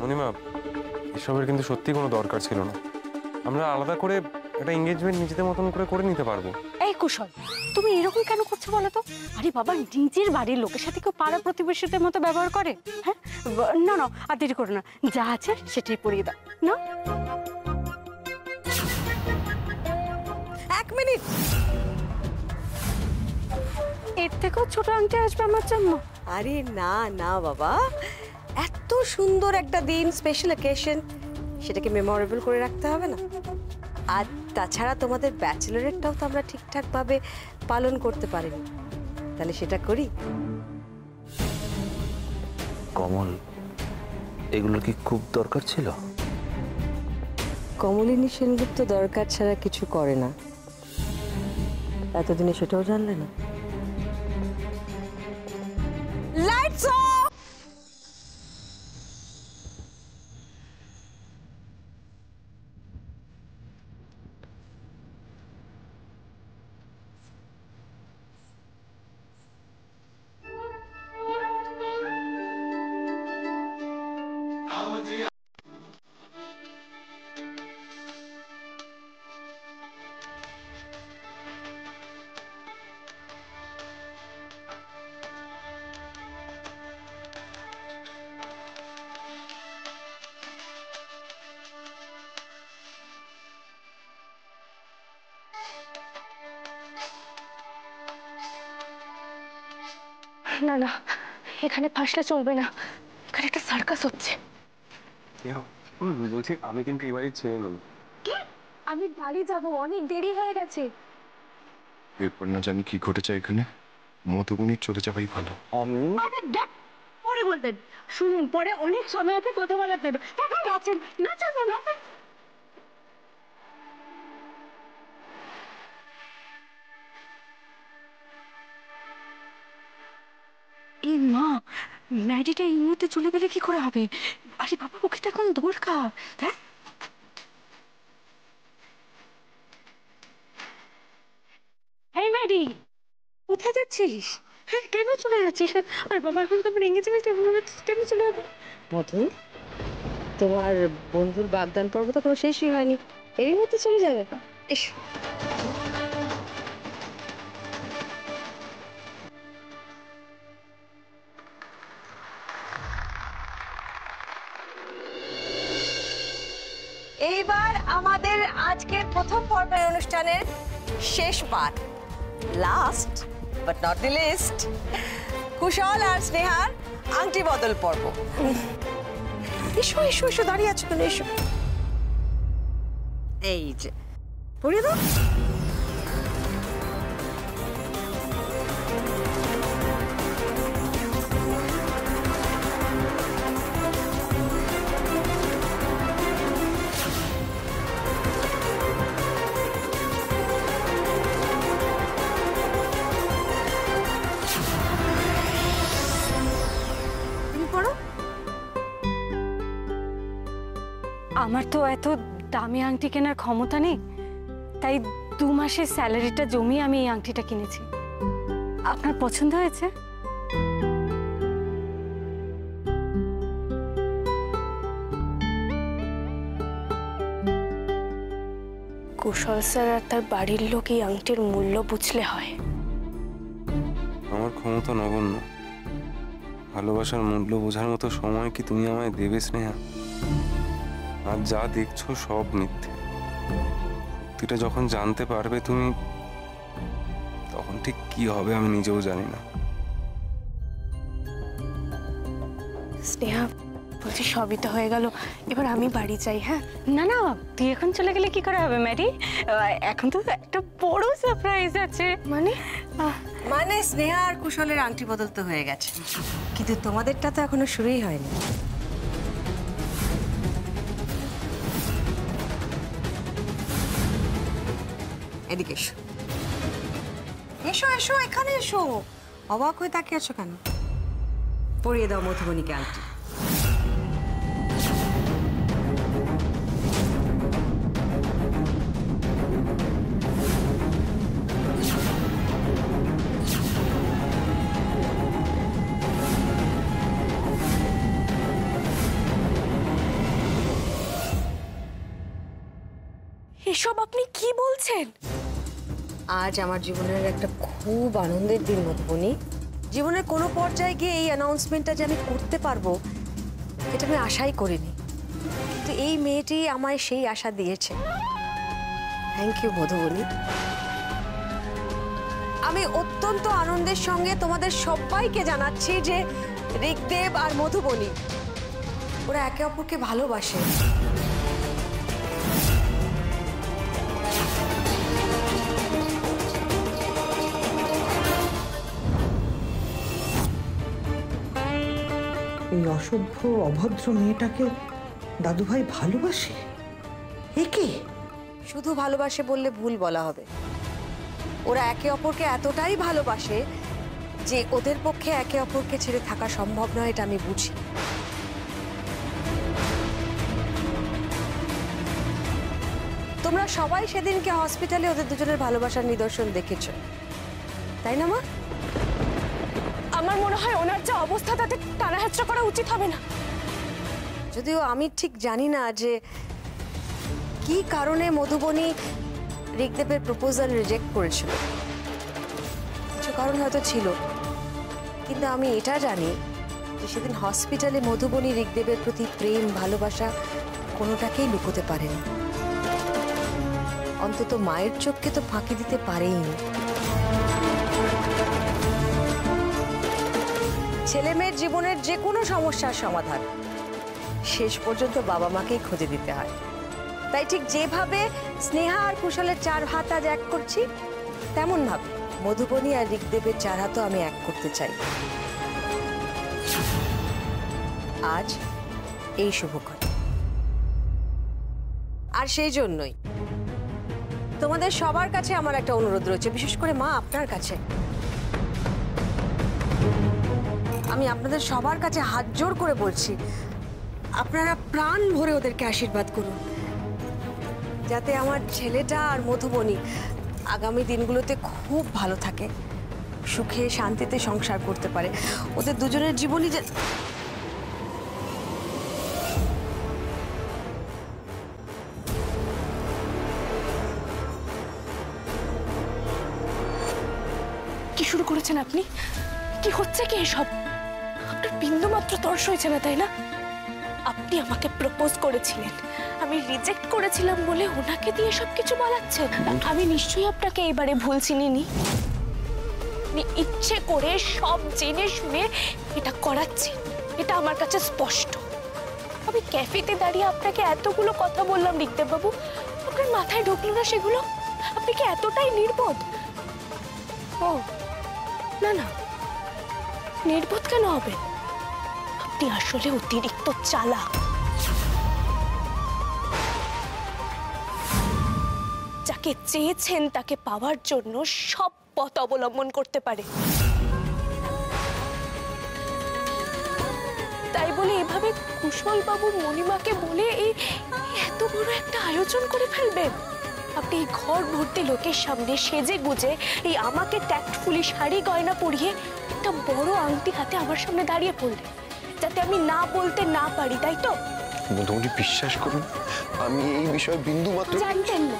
অনিমা, এসবের কিন্তু সত্যি কোনো দরকার ছিল না। আমরা আলাদা করে একটা এঙ্গেজমেন্ট নিজেদের মতন করে নিতে পারবো। এই কুশল, তুমি এরকম কেন করছো বলো তো? আরে বাবা, নিজের বাড়ির লোকের সাথে কেউ পাড়া প্রতিবেশীদের মতো ব্যবহার করে? হ্যাঁ, না না, আর দেরি করো না, যা আছে সেটাই পরিয়ে দাও না। 1 মিনিট, এর থেকেও ছোট আংটি আসবে আমার জন্য? আরে না না বাবা, এত সুন্দর একটা দিন, স্পেশাল অকেশন, সেটাকে মেমোরেবল করে রাখতে হবে না? আর তাছাড়া তোমাদের ব্যাচেলরেটটাও তো আমরা ঠিকঠাক ভাবে পালন করতে পারিনি, তাহলে সেটা করি। কমল, এগুলো কি খুব দরকার ছিল? কমলিনী সেনগুপ্ত দরকার ছাড়া কিছু করে না, এতদিনে সেটাও জানলে না? Lights off! না না, এখানে ফাঁসলে চলবে না, এখানে একটা সার্কাস হচ্ছে। বলছি, আমি কিন্তু এবারই ছেড়ে নেব। আমি বাড়ি যাব, অনেক দেরি হয়ে গেছে। এরপর না জানি কি ঘটেছে এখানে, মধুবনী চলে যাওয়াই ভালো। পরে বলতেন, শুনুন, পরে অনেক সময় আছে কথা বলার দেবে। নাচেন নাচেন নাচেন। এই মা, ম্যাডিটা এই মুহূর্তে চলে গেলে কি করে হবে? আরে বাবা, ওকে তো এখন দরকার। হ্যাঁ, এই ম্যাডি, কোথায় যাচ্ছিস? হ্যাঁ, কেন চলে যাচ্ছিস? আর বাবা, এখন তো আমার এঙ্গেজমেন্ট, কেন চলে যাবে? মধু, তোমার বন্ধুর বাগদান পর্ব তো কোনো শেষই হয়নি, এর মধ্যে চলে যাবে? এসো। এইবার আমাদের আজকের প্রথম পর্বের অনুষ্ঠানের শেষ part, last but not the least, Kushal আর স্নেহার আংটি বদল পর্ব। এসো এসো এসো, দাঁড়িয়ে আছো কেন? এসো, এই যে পরিয়ে দাও। আমার তো এত দামি আংটি কেনার ক্ষমতা নেই, তাই 2 মাসের স্যালারিটা জমিয়ে আমি এই আংটিটা কিনেছি। আপনার পছন্দ হয়েছে? কুশল স্যার আর তার বাড়ির লোক এই আংটির মূল্য বুঝলে হয়। আমার ক্ষমতা নগণ্য, ভালোবাসার মূল্য বোঝার মতো সময় কি তুমি আমায় দেবে স্নেহা? আর যা দেখছো সব মিথ্যে। সত্যিটা যখন জানতে পারবে তুমি, তখন ঠিক কি হবে আমি নিজেও জানি না। স্নেহা, বলছি সবই তো হয়ে গেল, এবার আমি বাড়ি চাই। হ্যাঁ, না না, তুই এখন চলে গেলে কি করে হবে ম্যাডি? এখন তো একটা বড় সারপ্রাইজ আছে। মানে স্নেহা আর কুশলের আংটি বদল তো হয়ে গেছে, কিন্তু তোমাদেরটা তো এখনো শুরুই হয়নি। এদিকে এসো, এসো এসো, এখানে এসো। অবাক হয়ে তাকিয়ে আছো কেন? পরিয়ে দাও মধুবনীকে আংটি। এসব আপনি কি বলছেন? আজ আমার জীবনের একটা খুব আনন্দের দিন মধুবনী। জীবনের কোনো পর্যায়ে গিয়ে এই অ্যানাউন্সমেন্টটা যে আমি করতে পারবো এটা আমি আশাই করিনি, কিন্তু এই মেয়েটি আমায় সেই আশা দিয়েছে। Thank you Madhubani. আমি অত্যন্ত আনন্দের সঙ্গে তোমাদের সবাইকে জানাচ্ছি যে ঋগদেব আর মধুবনী ওরা একে অপরকে ভালোবাসে। এই অসভ্য অভদ্র মেয়েটাকে দাদুভাই ভালোবাসে? একে শুধু ভালোবাসে বললে ভুল বলা হবে। ওরা একে অপরকে এতটাই ভালোবাসে যে ওদের পক্ষে একে অপরকে ছেড়ে থাকা সম্ভব নয়, এটা আমি বুঝি। তোমরা সবাই সেদিনকে হসপিটালে ওদের দুজনের ভালোবাসার নিদর্শন দেখেছো, তাই না মা? আমার মনে হয় ওনার যে অবস্থা তাতে টানাহেচড়া করা উচিত হবে না। যদিও আমি ঠিক জানি না যে কি কারণে মধুবনী ঋগদেবের প্রপোজাল রিজেক্ট করেছিল। কিছু কারণ হয়তো ছিল, কিন্তু আমি এটা জানি যে সেদিন হসপিটালে মধুবনী ঋগদেবের প্রতি প্রেম ভালোবাসা কোনোটাকেই লুকোতে পারেনি। অন্তত মায়ের চোখকে তো ফাঁকি দিতে পারেইনি। ছেলে মেয়ের জীবনের যে কোনো সমস্যার সমাধান শেষ পর্যন্ত বাবা মাকেই খুঁজে দিতে হয়। তাই ঠিক যেভাবে স্নেহা আর কুশলের 4 হাত আজ এক করছি, তেমন ভাবে মধুবনী আর ঋগদেবের 4 হাতও আমি এক করতে চাই আজ এই শুভক্ষণ। আর সেই জন্যই তোমাদের সবার কাছে আমার একটা অনুরোধ রয়েছে, বিশেষ করে মা আপনার কাছে। আমি আপনাদের সবার কাছে হাত জোর করে বলছি, আপনারা প্রাণ ভরে ওদেরকে আশীর্বাদ করুন, যাতে আমার ছেলেটা আর মধুবনী আগামী দিনগুলোতে খুব ভালো থাকে, সুখে শান্তিতে সংসার করতে পারে। ওদের দুজনের জীবনই যে কি শুরু করেছেন আপনি? কি হচ্ছে কি এসব? আপনার বিন্দু মাত্র তর্স হয়েছে না, তাই না? আপনি আমাকে প্রপোজ করেছিলেন, আমি রিজেক্ট করেছিলাম বলে ওনাকে দিয়ে সবকিছু বলাচ্ছেন। আমি নিশ্চয়ই আপনাকে এইবারে ভুল চিনিনি। আপনি ইচ্ছে করে সব জেনে শুনে এটা করাচ্ছেন, এটা আমার কাছে স্পষ্ট। আমি ক্যাফেতে দাঁড়িয়ে আপনাকে এতগুলো কথা বললাম ঋগদেব বাবু, আপনার মাথায় ঢুকলো না সেগুলো? আপনি কি এতটাই নির্বোধ? ও না না, নির্বোধ কেন হবে? আপনি আসলে অতিরিক্ত চালাক। যাকে চেয়েছেন তাকে পাওয়ার জন্য সব পথ অবলম্বন করতে পারে। তাই বলে এভাবে কুশল বাবু মণিমাকে বলে এই এত বড় একটা আয়োজন করে ফেলবেন? আপনি এই ঘর ভর্তি লোকের সামনে সেজে গুজে এই আমাকে ট্যাক্টফুলি শাড়ি গয়না পরিয়ে একটা বড় আংটি হাতে আমার সামনে দাঁড়িয়ে পড়লেন, যাতে আমি না বলতে না পারি, তাই তো? মধুবনী বিশ্বাস করুন, আমি এই বিষয়ে বিন্দু মাত্র জানতেন না,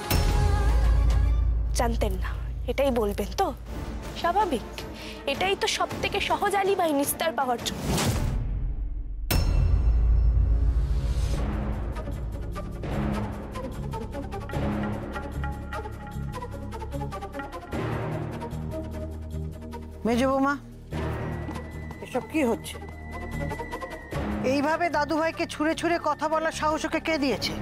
জানতেন না, এটাই বলবেন তো? স্বাভাবিক, এটাই তো সব থেকে সহজ আলিবাই নিস্তার পাওয়ার জন্য। মেজ বৌমা, এসব কি হচ্ছে? এইভাবে দাদুভাইকে ছুঁড়ে ছুঁড়ে কথা বলার সাহস ওকে কে দিয়েছে?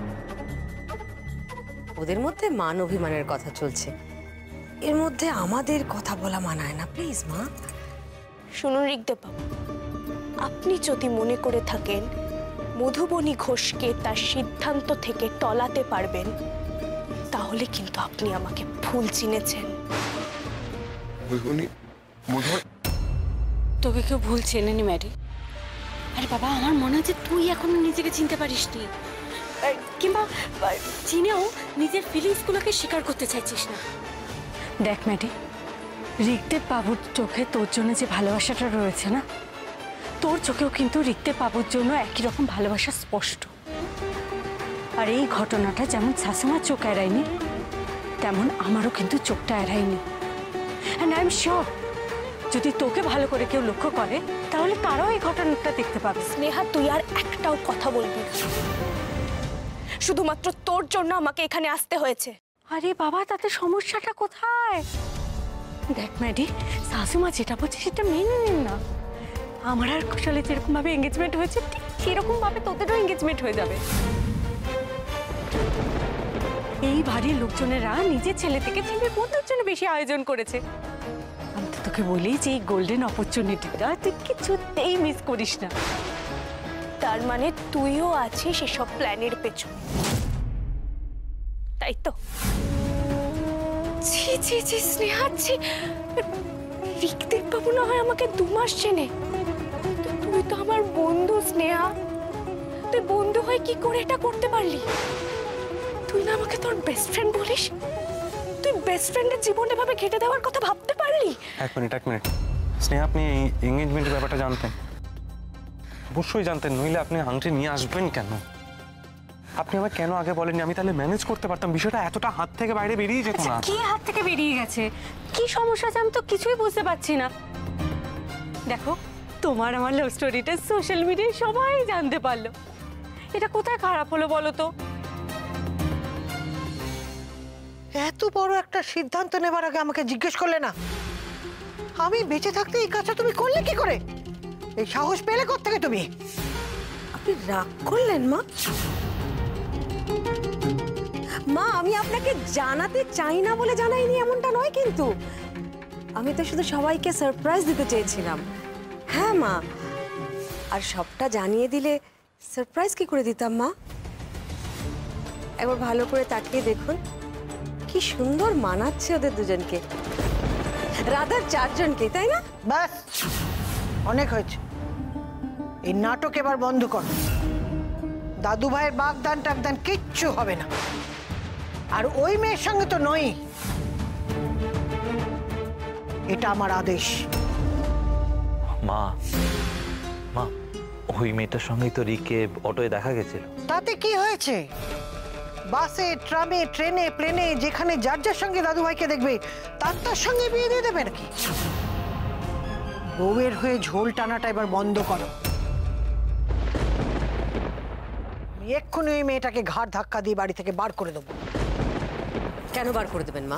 ওদের মধ্যে মান অভিমানের কথা চলছে, এর মধ্যে আমাদের কথা বলা মানায় না। প্লিজ মা। শুনুন ঋগদেব বাবু, আপনি যদি মনে করে থাকেন মধুবনী ঘোষকে তার সিদ্ধান্ত থেকে টলাতে পারবেন, তাহলে কিন্তু আপনি আমাকে ভুল চিনেছেন। মধুবনী, মধুবনী তোকে কেউ ভুল চেনেনি ম্যারি। আরে বাবা, আমার মনে হচ্ছে তুই এখনো নিজেকে চিনতে পারিসনি, কিংবা চিনেও নিজের ফিলিংসগুলোকে স্বীকার করতে চাইছিস না। দেখ ম্যাডি, ঋগদেব বাবুর চোখে তোর জন্য যে ভালোবাসাটা রয়েছে না, তোর চোখেও কিন্তু ঋগদেব বাবুর জন্য একই রকম ভালোবাসা স্পষ্ট। আর আর এই ঘটনাটা যেমন শাশুমার চোখ এড়ায়নি, তেমন আমারও কিন্তু চোখটা এড়ায়নি। অ্যান্ড আই এম শিওর যদি তোকে ভালো করে কেউ লক্ষ্য করে তাহলে তারাও এই ঘটনাটা দেখতে পাবে। স্নেহা, তুই আর একটাও কথা বলবি না। শুধুমাত্র তোর জন্য আমাকে এখানে আসতে হয়েছে। আরে বাবা, তাতে সমস্যাটা কোথায়? দেখ ম্যাডি, শাশুমা যেটা বলছে সেটা মেনে নিন না। আমার আর কুশলে যেরকম ভাবে এঙ্গেজমেন্ট হয়েছে ঠিক সেরকম ভাবে তোদেরও এঙ্গেজমেন্ট হয়ে যাবে। এই বাড়ির লোকজনেরা নিজের ছেলে থেকে ছেলের বন্ধুর জন্য বেশি আয়োজন করেছে। আমি তো তোকে বলি যে এই গোল্ডেন অপরচুনিটিটা তুই কিছুতেই মিস করিস না। তার মানে তুইও আছিস এসব প্ল্যানের পেছনে, তাই তো? ছি ছি ছি স্নেহা, ছি। ঋকদেব বাবু না হয় আমাকে 2 মাস চেনে, তুই তো আমার বন্ধু স্নেহা। তুই বন্ধু হয়ে কি করে এটা করতে পারলি? তুই না আমাকে তোর বেস্ট ফ্রেন্ড বলিস? তুই বেস্ট ফ্রেন্ডের জীবনে ভাবে ঘেটে দেওয়ার কথা ভাবতে পারলি? এক মিনিট স্নেহা, আপনি এই এঙ্গেজমেন্টের ব্যাপারটা জানতেন? অবশ্যই জানতেন, নইলে আপনি আংটি নিয়ে আসবেন কেন? আপনি আমাকে কেন আগে বলেননি? আমি তাহলে ম্যানেজ করতে পারতাম। বিষয়টা এতটা হাত থেকে বাইরে বেরিয়ে যেত না। কি হাত থেকে বেরিয়ে গেছে? কি সমস্যা আছে আমি তো কিছুই বুঝতে পারছি না। দেখো, তোমার আমার লাভ স্টোরিটা সোশ্যাল মিডিয়ায় সবাই জানতে পারলো। এটা কোথায় খারাপ হলো বলো তো? এত বড় একটা সিদ্ধান্ত নেবার আগে আমাকে জিজ্ঞেস করলে না? আমি বেঁচে থাকতে এই কাজটা তুমি করলে কি করে? এই সাহস পেলে কোত্থেকে তুমি? আপনি রাগ করলেন মা? মা, আমি আপনাকে জানাতে চাই না বলে জানাইনি এমনটা নয়, কিন্তু আমি তো শুধু সবাইকে সারপ্রাইজ দিতে চেয়েছিলাম। হ্যাঁ মা, আর সবটা জানিয়ে দিলে সারপ্রাইজ কি করে দিতাম মা? একবার ভালো করে তাকিয়ে দেখুন, কি সুন্দর মানাচ্ছে ওদের দুজনকে, রাধার 4 জনকে, তাই না? ব্যাস, অনেক হয়েছে। এই নাটক এবার বন্ধ কর। দাদু ভাইয়ের বাগদান টাগদান কিচ্ছু হবে না। আর ওই মেয়ের সঙ্গে তো নই, এটা আমার আদেশ। মা মা, ওই মেয়েটার সঙ্গেই তো রিককে অটোয় দেখা গেছিল। তাতে কি হয়েছে? বাসে, ট্রামে, ট্রেনে, প্লেনে, যেখানে যার যার সঙ্গে দাদু ভাইকে দেখবে তার সঙ্গে বিয়ে দিয়ে দেবে নাকি? বউয়ের হয়ে ঝোল টানাটা এবার বন্ধ করো। আমি এক্ষুনি ওই মেয়েটাকে ঘাড় ধাক্কা দিয়ে বাড়ি থেকে বার করে দেবো। কেন বার করে দেবেন মা?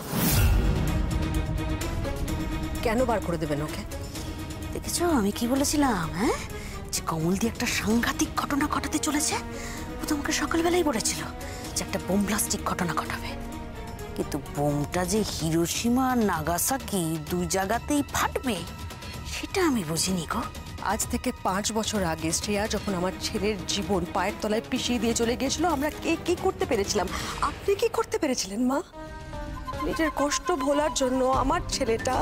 কেন বার করে দেবেন ওকে? দেখেছো আমি কি বলেছিলাম? হ্যাঁ, যে কমল দিয়ে একটা সাংঘাতিক ঘটনা ঘটাতে চলেছে। ও তো আমাকে সকালবেলাই বলেছিল যে একটা বোম ব্লাস্টিক ঘটনা ঘটাবে, কিন্তু বোমটা যে হিরোশিমা আর নাগাসাকি 2 জায়গাতেই ফাটবে সেটা আমি বুঝিনি গো। আজ থেকে 5 বছর আগে শ্রেয়া যখন আমার ছেলের জীবন পায়ের তলায় পিষিয়ে দিয়ে চলে গিয়েছিল, আমরা কে কি করতে পেরেছিলাম? আপনি কি করতে পেরেছিলেন মা? নিজের কষ্ট ভোলার জন্য আমার ছেলেটা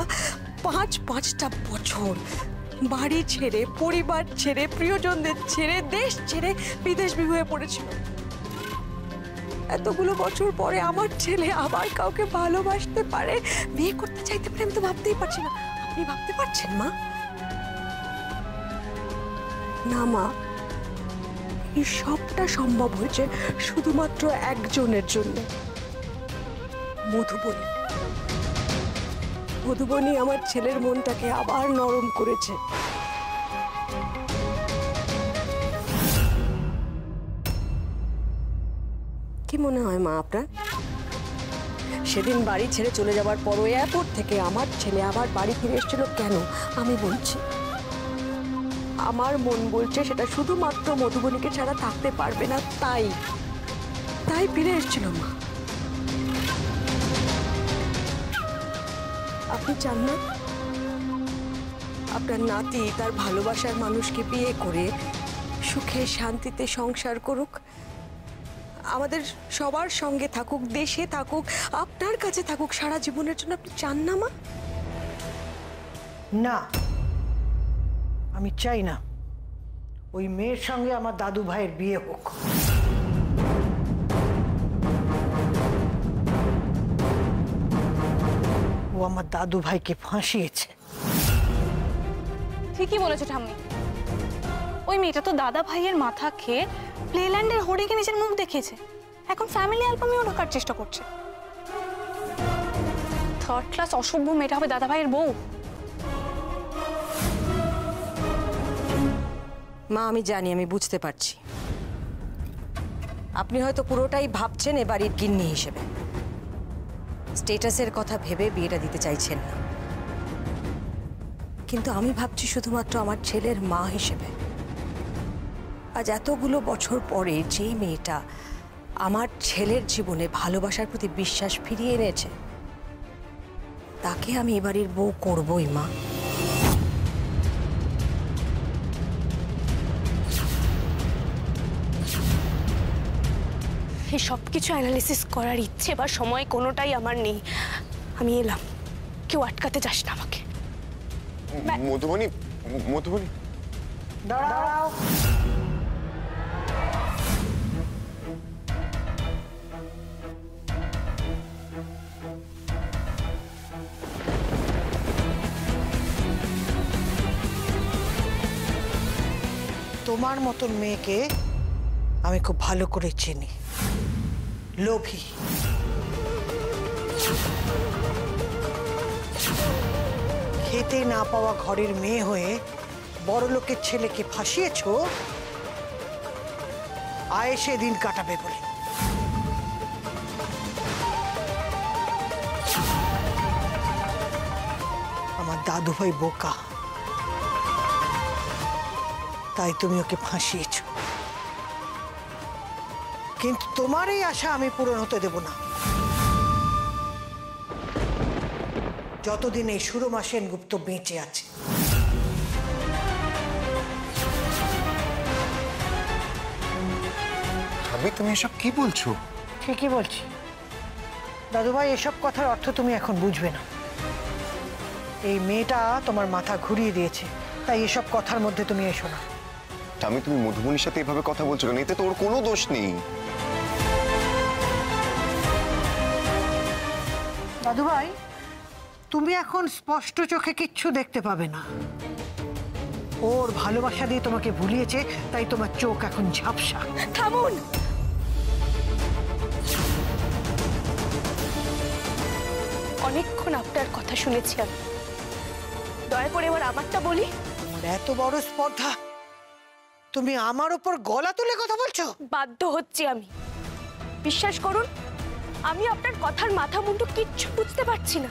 5-5টা বছর বাড়ি ছেড়ে, পরিবার ছেড়ে, প্রিয়জনদের ছেড়ে, দেশ ছেড়ে বিদেশ বিভুঁয়ে পড়েছিল। এতগুলো বছর পরে আমার ছেলে আবার কাউকে ভালোবাসতে পারে, বিয়ে করতে চাইতে পারে, আমি তো ভাবতেই পারছি না। আপনি ভাবতে পারছেন মা? না মা, এই সবটা সম্ভব হয়েছে শুধুমাত্র একজনের জন্য, মধুবনী। মধুবনী আমার ছেলের মনটাকে আবার নরম করেছে। কি মনে হয় মা আপনার? সেদিন বাড়ি ছেড়ে চলে যাওয়ার পর এয়ারপোর্ট থেকে আমার ছেলে আবার বাড়ি ফিরে এসেছিল কেন? আমি বলছি, আমার মন বলছে সেটা শুধুমাত্র মধুবনীকে ছাড়া থাকতে পারবে না, তাই ফিরে এসেছিল মা। আপনি চান না আপনার নাতি তার ভালোবাসার মানুষকে বিয়ে করে সুখে শান্তিতে সংসার করুক, আমাদের সবার সঙ্গে থাকুক, দেশে থাকুক, আপনার কাছে থাকুক সারা জীবনের জন্য? আপনি চান না মা? না, আমি চাই না ওই মেয়ের সঙ্গে আমার দাদু ভাইয়ের বিয়ে হোক। ও আমার দাদু ভাইকে ফাঁসিয়েছে। ঠিকই বলেছো ঠাম্মি। ওই মেয়েটা তো দাদা ভাইয়ের মাথা খেয়ে প্লেল্যান্ডের হোর্ডিংয়ে নিজের মুখ দেখিয়েছে। এখন ফ্যামিলি অ্যালবামেও ঢোকার চেষ্টা করছে। থার্ড ক্লাস অসভ্য মেয়েটা হবে দাদা ভাইয়ের বউ। মা আমি জানি, আমি বুঝতে পারছি আপনি হয়তো পুরোটাই ভাবছেন এ বাড়ির গিন্নি হিসেবে, স্টেটাসের কথা ভেবে বিয়েটা দিতে চাইছেন না। কিন্তু আমি ভাবছি শুধুমাত্র আমার ছেলের মা হিসেবে। আজ এতগুলো বছর পরে যেই মেয়েটা আমার ছেলের জীবনে ভালোবাসার প্রতি বিশ্বাস ফিরিয়ে এনেছে, তাকে আমি এ বাড়ির বউ করবই মা। এই সব কিছু অ্যানালিসিস করার ইচ্ছে বা সময় কোনোটাই আমার নেই। আমি এলাম, কেউ আটকাতে যাস না আমাকে। মধুবনী, মধুবনী দাঁড়াও। তোমার মতন মেয়েকে আমি খুব ভালো করে চিনি, লোভী। খেতে না পাওয়া ঘরের মেয়ে হয়ে বড় লোকের ছেলেকে ফাঁসিয়েছো আয়েশে দিন কাটাবে বলে। আমার দাদু ভাই বোকা, তাই তুমি ওকে ফাঁসিয়েছ। কিন্তু তোমার এই আশা আমি পূরণ হতে দেব না। যতদিন এই সুরমা সেনগুপ্ত বেঁচে আছে। ভাবি তুমি এসব কি বলছো? ঠিকই বলছি দাদুভাই, এসব কথার অর্থ তুমি এখন বুঝবে না। এই মেয়েটা তোমার মাথা ঘুরিয়ে দিয়েছে, তাই এসব কথার মধ্যে তুমি এসো না। তুমি মধুবনীর সাথে এভাবে কথা বলছো কেন? এতে তো ওর কোনো দোষ নেই। দাদুভাই, তুমি এখন স্পষ্ট চোখে কিচ্ছু দেখতে পাবে না। ওর ভালোবাসা দিয়ে তোমাকে ভুলিয়েছে, তাই তোমার চোখ এখন ঝাপসা। থামুন। অনেকক্ষণ আপনার কথা শুনেছি আমি, দয়া করে এবার আমারটা বলি। তোমার এত বড় স্পর্ধা, তুমি আমার উপর গলা তুলে কথা বলছো? বাধ্য হচ্ছি আমি। বিশ্বাস করুন, আমি আপনার কথার মাথা মুন্ডু কিচ্ছু বুঝতে পারছি না।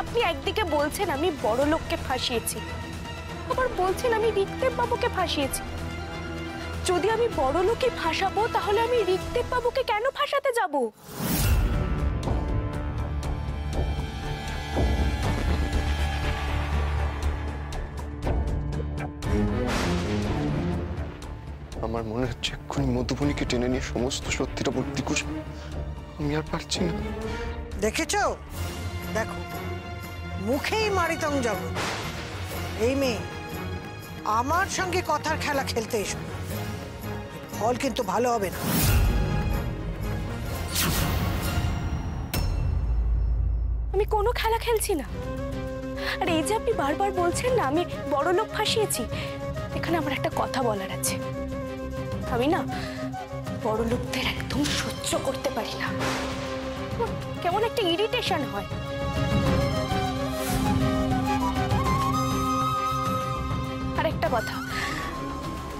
আপনি একদিকে বলছেন আমি বড় লোককে ফাঁসিয়েছি, আবার বলছেন আমি ঋক্দেব বাবুকে ফাঁসিয়েছি। যদি আমি বড় লোককে ফাঁসাবো, তাহলে আমি ঋক্দেব বাবুকে কেন ফাঁসাতে যাব? আমার মনে হচ্ছে এক্ষুনি মধুবনীকে টেনে নিয়ে সমস্ত সত্যিটা বলতে কুসুম। আমি আর পারছি না। দেখেছো? দেখো, মুখেই মারিতং জগৎ। এই মেয়ে আমার সঙ্গে কথার খেলা খেলতে এসো, ফল কিন্তু ভালো হবে না। আমি কোনো খেলা খেলছি না। আর এই যে আপনি বারবার বলছেন না আমি বড় লোক ফাঁসিয়েছি, এখানে আমার একটা কথা বলার আছে। আমি না বড় লোকদের একদম সহ্য করতে পারি না, কেমন একটা ইরিটেশন হয়। আর একটা কথা,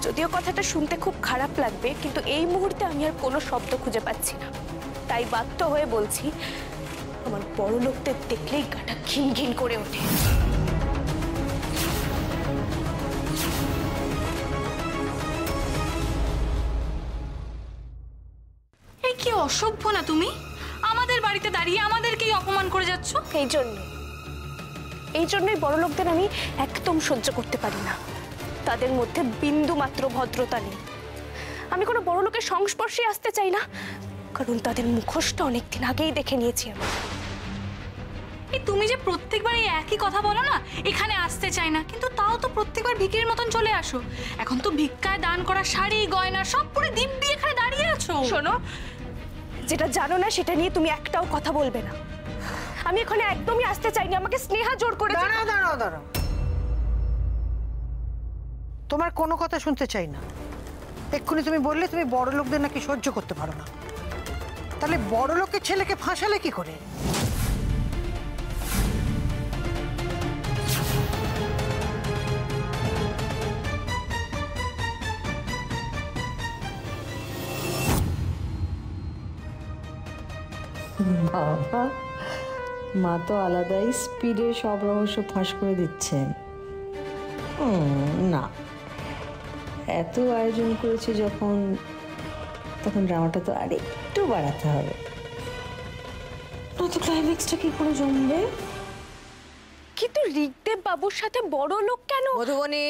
যদিও কথাটা শুনতে খুব খারাপ লাগবে, কিন্তু এই মুহূর্তে আমি আর কোনো শব্দ খুঁজে পাচ্ছি না। তাই বাধ্য হয়ে বলছি, আমার বড় লোকদের দেখলেই গাটা ঘিন ঘিন করে ওঠে। এই কি অসভ্য না তুমি! আমাদের বাড়িতে দাঁড়িয়ে আমাদেরকেই অপমান করে যাচ্ছ। এই জন্যই বড় লোকদের আমি একদম সহ্য করতে পারি না। তাদের মধ্যে বিন্দু মাত্র ভদ্রতা নেই। আমি কোনো বড় লোকের সংস্পর্শে আসতে চাই না, কারণ তাদের মুখোশটা অনেকদিন আগেই দেখে নিয়েছি আমি। এই তুমি যে প্রত্যেকবার এই একই কথা বলো না, এখানে আসতে চাই না, কিন্তু তাও তো প্রত্যেকবার ভিখিরির মতন চলে আসো। এখন তো ভিক্ষায় দান করা শাড়ি গয়না সব পরে দিব্যি এখানে দাঁড়িয়ে আছো। শোনো, যেটা জানো না সেটা নিয়ে তুমি একটাও কথা বলবে না। আমি এখানে একদমই আসতে চাইনি, আমাকে স্নেহা জোর করে। দাঁড়াও। তোমার কোনো কথা শুনতে চাই না। এক্ষুনি তুমি বললে তুমি বড় লোকদের নাকি সহ্য করতে পারো না। তাহলে বড় লোকের ছেলেকে ফাঁসালে কি করে? বাবা, মা তো আলাদাই স্পিডে সব রহস্য ফাঁস করে দিচ্ছেন। না, এত আয়োজন করেছে যখন, তখন ড্রামাটা তো আর একটু বাড়াতে হবে, নয়তো ক্লাইম্যাক্সটা কি করে জমবে? কিন্তু ঋগদেব বাবুর সাথে বড় লোক কেন? মধুবনী,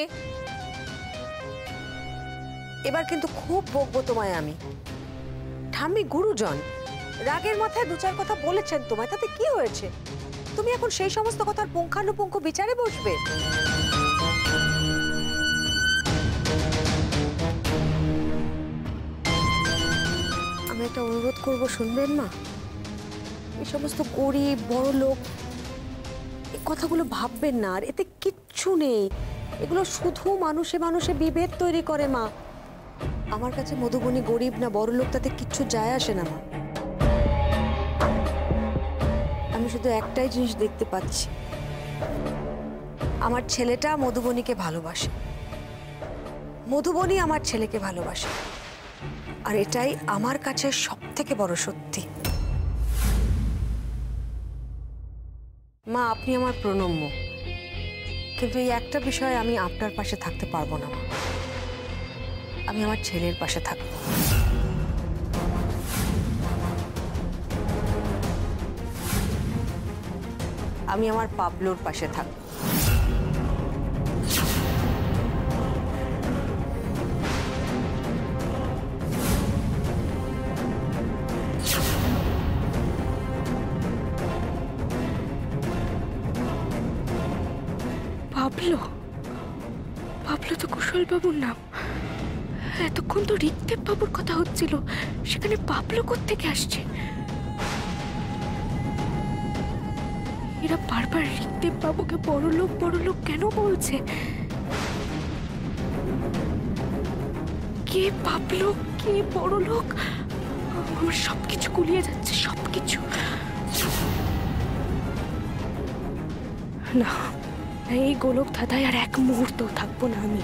এবার কিন্তু খুব বকবো তোমায় আমি। ঠাম্মি গুরুজন, রাগের মাথায় দু চার কথা বলেছেন তোমায়, তাতে কি হয়েছে? তুমি এখন সেই সমস্ত কথার পুঙ্খানুপুঙ্খ বিচারে বসবে? আমি একটা অনুরোধ করব, শুনবেন মা? এই সমস্ত গরিব বড় লোক এই কথাগুলো ভাববেন না, আর এতে কিচ্ছু নেই। এগুলো শুধু মানুষে মানুষে বিভেদ তৈরি করে মা। আমার কাছে মধুবনী গরিব না বড় লোক তাতে কিচ্ছু যায় আসে না মা। আমি শুধু একটাই জিনিস দেখতে পাচ্ছি, আমার ছেলেটা মধুবনীকে ভালোবাসে, মধুবনী আমার ছেলেকে ভালোবাসে, আর এটাই আমার কাছে সবথেকে বড় সত্যি। মা, আপনি আমার প্রণম্য, কিন্তু এই একটা বিষয়ে আমি আপনার পাশে থাকতে পারবো না মা। আমি আমার ছেলের পাশে থাকবো। আমি আমার পাবলোর পাশে থাকবো। পাবলো? পাবলো তো কুশল বাবুর নাম। এতক্ষণ তো ঋগদেব বাবুর কথা হচ্ছিল, সেখানে পাবলো কোত্থেকে আসছে? এরা বারবার ঋগদেব বাবুকে বড় লোক কেন বলছে? কে পাবলো, কে বড় লোক? আমার সবকিছু গুলিয়ে যাচ্ছে, সবকিছু। না, এই গোলক ধাঁধায় আর এক মুহূর্ত থাকবো না আমি।